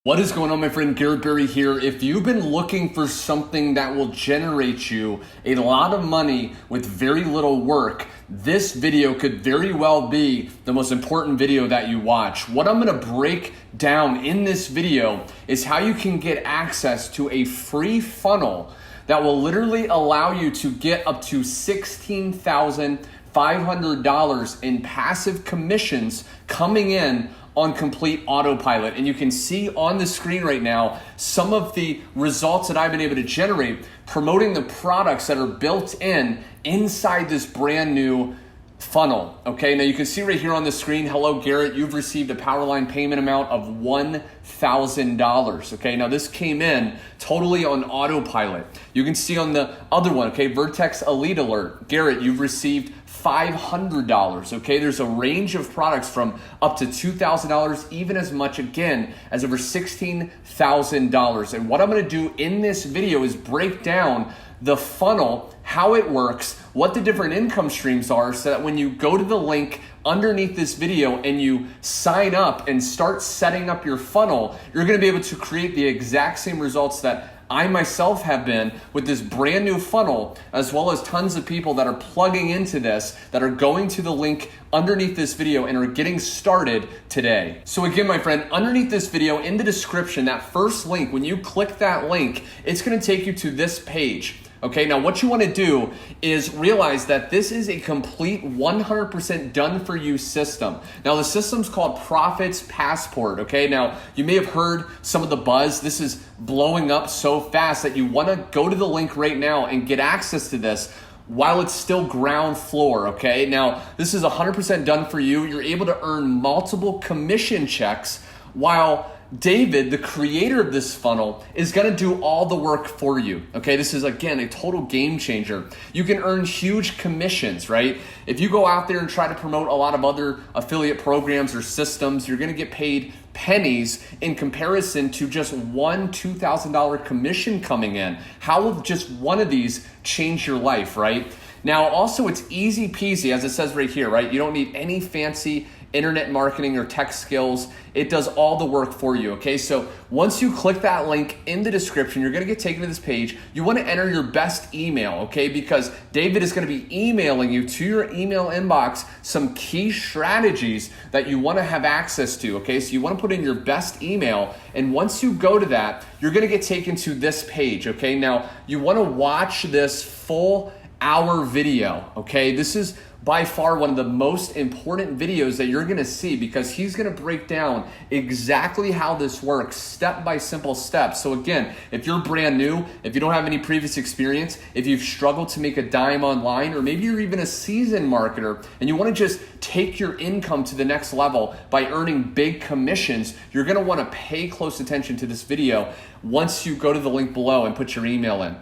What is going on, my friend? Garrett here. If you've been looking for something that will generate you a lot of money with very little work, this video could very well be the most important video that you watch. What I'm going to break down in this video is how you can get access to a free funnel that will literally allow you to get up to $16,500 in passive commissions coming in on complete autopilot. And you can see on the screen right now some of the results that I've been able to generate promoting the products that are built inside this brand new funnel. Okay, now you can see right here on the screen, hello Garrett, you've received a Powerline payment amount of $1,000. Okay, now this came in totally on autopilot. You can see on the other one, okay, Vertex Elite Alert, Garrett, you've received $500. Okay, there's a range of products from up to $2,000, even as much again as over $16,000. And what I'm going to do in this video is break down the funnel, how it works, what the different income streams are, so that when you go to the link underneath this video and you sign up and start setting up your funnel, you're going to be able to create the exact same results that I myself have been with this brand new funnel, as well as tons of people that are plugging into this, that are going to the link underneath this video and are getting started today. So again, my friend, underneath this video in the description, that first link, when you click that link, it's going to take you to this page. Okay, now what you want to do is realize that this is a complete 100% done for you system. Now the system's called Profits Passport. Okay, now you may have heard some of the buzz. This is blowing up so fast that you want to go to the link right now and get access to this while it's still ground floor. Okay, now this is 100% done for you. You're able to earn multiple commission checks while David, the creator of this funnel, is going to do all the work for you. Okay, this is again a total game changer. You can earn huge commissions, right? If you go out there and try to promote a lot of other affiliate programs or systems, you're going to get paid pennies in comparison to just one $2,000 commission coming in. How will just one of these change your life, right? Now, also it's easy peasy, as it says right here, right? You don't need any fancy internet marketing or tech skills. It does all the work for you, okay? So once you click that link in the description, you're gonna get taken to this page. You wanna enter your best email, okay? Because David is gonna be emailing you to your email inbox some key strategies that you wanna have access to, okay? So you wanna put in your best email, and once you go to that, you're gonna get taken to this page, okay? Now, you wanna watch this full hour video, okay? This is by far one of the most important videos that you're gonna see, because he's gonna break down exactly how this works, step by simple steps. So again, if you're brand new, if you don't have any previous experience, if you've struggled to make a dime online, or maybe you're even a seasoned marketer and you wanna just take your income to the next level by earning big commissions, you're gonna wanna pay close attention to this video once you go to the link below and put your email in.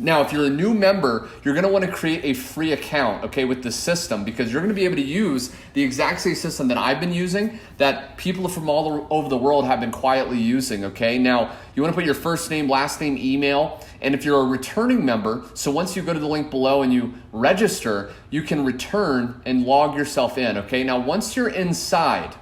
Now, if you're a new member, you're gonna wanna create a free account, okay, with the system, because you're gonna be able to use the exact same system that I've been using, that people from all over the world have been quietly using, okay? Now, you wanna put your first name, last name, email, and if you're a returning member, so once you go to the link below and you register, you can return and log yourself in, okay? Now, once you're inside,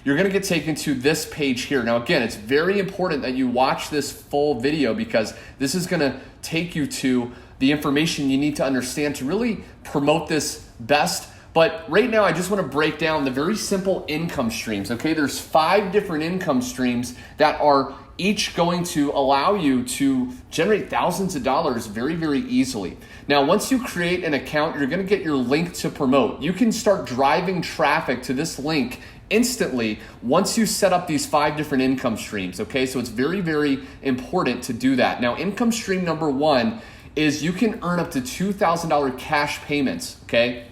you're gonna get taken to this page here. Now again, it's very important that you watch this full video, because this is gonna take you to the information you need to understand to really promote this best. But right now, I just wanna break down the very simple income streams, okay? There's 5 different income streams that are each going to allow you to generate thousands of dollars very, very easily. Now, once you create an account, you're gonna get your link to promote. You can start driving traffic to this link instantly once you set up these 5 different income streams, okay? So it's very, very important to do that. Now, income stream number 1 is you can earn up to $2,000 cash payments, okay?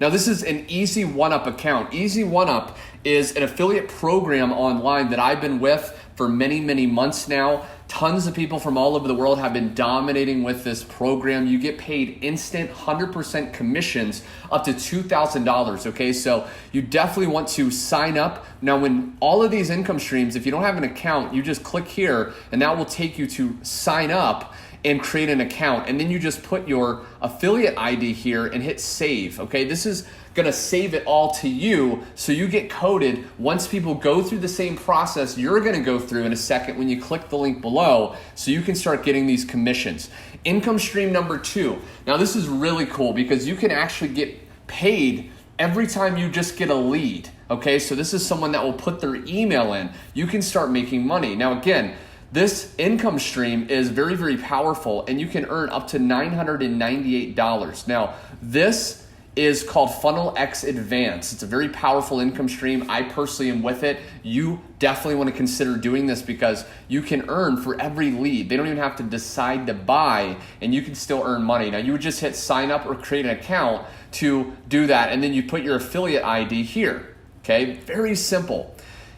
Now, this is an Easy One-Up account. Easy One-Up is an affiliate program online that I've been with for many, many months now. Tons of people from all over the world have been dominating with this program. You get paid instant 100% commissions up to $2,000, okay? So you definitely want to sign up. Now, when all of these income streams, if you don't have an account, you just click here and that will take you to sign up and create an account. And then you just put your affiliate ID here and hit save, okay? This is gonna save it all to you so you get coded. Once people go through the same process you're gonna go through in a second when you click the link below, so you can start getting these commissions. Income stream number 2. Now this is really cool because you can actually get paid every time you just get a lead. Okay, so this is someone that will put their email in. You can start making money. Now again, this income stream is very, very powerful and you can earn up to $998. Now, this is called Funnel X Advanced. It's a very powerful income stream. I personally am with it. You definitely want to consider doing this because you can earn for every lead. They don't even have to decide to buy and you can still earn money. Now, you would just hit sign up or create an account to do that, and then you put your affiliate ID here. Okay, very simple.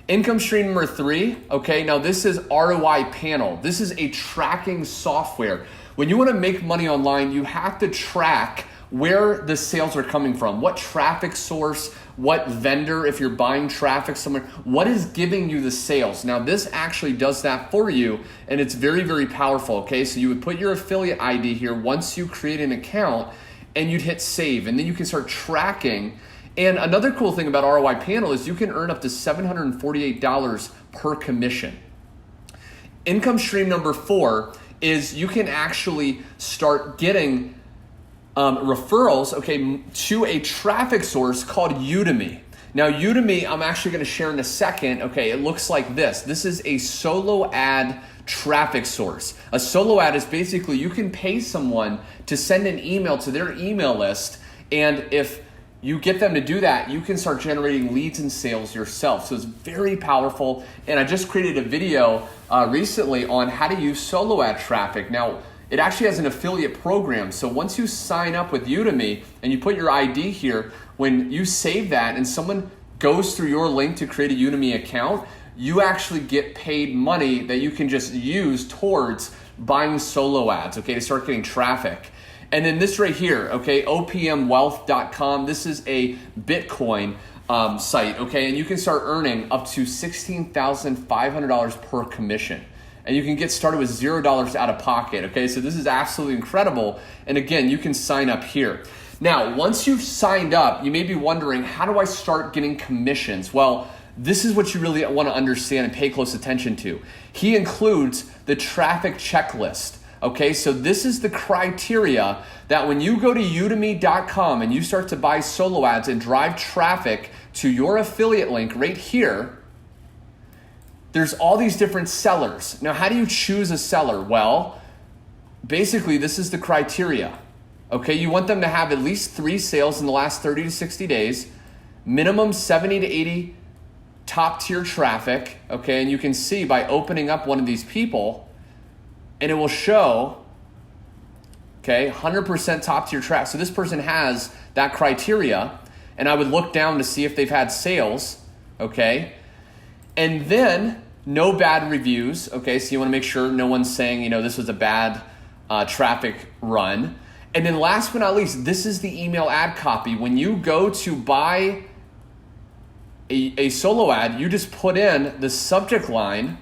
Income stream number 3, okay, now this is ROI Panel. This is a tracking software. When you want to make money online, you have to track where the sales are coming from, what traffic source, what vendor, if you're buying traffic somewhere, what is giving you the sales. Now this actually does that for you and it's very, very powerful, okay? So you would put your affiliate ID here once you create an account and you'd hit save and then you can start tracking. And another cool thing about ROI Panel is you can earn up to $748 per commission. Income stream number 4 is you can actually start getting referrals, okay, to a traffic source called Udemy. Now Udemy, I'm actually going to share in a second. Okay, it looks like this. This is a solo ad traffic source. A solo ad is basically you can pay someone to send an email to their email list, and if you get them to do that, you can start generating leads and sales yourself. So it's very powerful. And I just created a video recently on how to use solo ad traffic. Now, it actually has an affiliate program. So once you sign up with Udemy and you put your ID here, when you save that and someone goes through your link to create a Udemy account, you actually get paid money that you can just use towards buying solo ads, okay, to start getting traffic. And then this right here, okay, opmwealth.com, this is a Bitcoin site, okay, and you can start earning up to $16,500 per commission. And you can get started with $0 out of pocket, okay, so this is absolutely incredible. And again, you can sign up here. Now, once you've signed up, you may be wondering, how do I start getting commissions? Well, this is what you really want to understand and pay close attention to. He includes the traffic checklist. Okay, so this is the criteria that when you go to udemy.com and you start to buy solo ads and drive traffic to your affiliate link right here, there's all these different sellers. Now, how do you choose a seller? Well, basically, this is the criteria. Okay, you want them to have at least 3 sales in the last 30 to 60 days, minimum 70 to 80 top tier traffic. Okay, and you can see by opening up one of these people, and it will show, okay, 100% top tier traffic. So this person has that criteria, and I would look down to see if they've had sales, okay? And then no bad reviews, okay? So you want to make sure no one's saying, this was a bad traffic run. And then last but not least, this is the email ad copy. When you go to buy a solo ad, you just put in the subject line,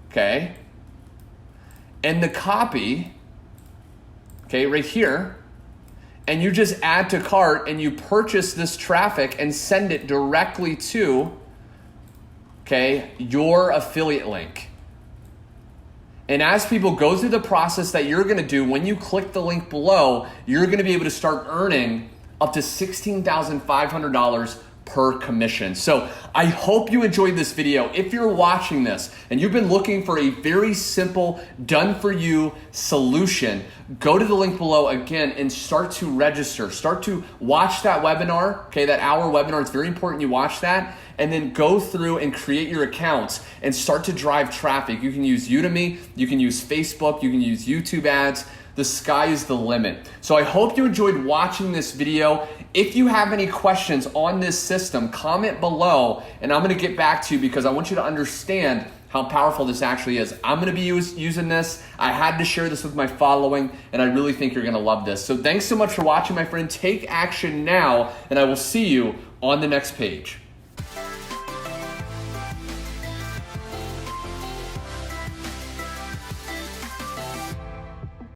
okay? And the copy, okay, right here, and you just add to cart and you purchase this traffic and send it directly to, okay, your affiliate link. And as people go through the process that you're gonna do, when you click the link below, you're gonna be able to start earning up to $16,500 per commission. So I hope you enjoyed this video. If you're watching this and you've been looking for a very simple, done for you solution, go to the link below again and start to register. Start to watch that webinar, okay, that hour webinar. It's very important you watch that, and then go through and create your accounts and start to drive traffic. You can use Udemy, you can use Facebook, you can use YouTube ads. The sky is the limit. So I hope you enjoyed watching this video. If you have any questions on this system, comment below and I'm gonna get back to you because I want you to understand how powerful this actually is. I'm gonna be using this. I had to share this with my following and I really think you're gonna love this. So thanks so much for watching, my friend. Take action now and I will see you on the next page.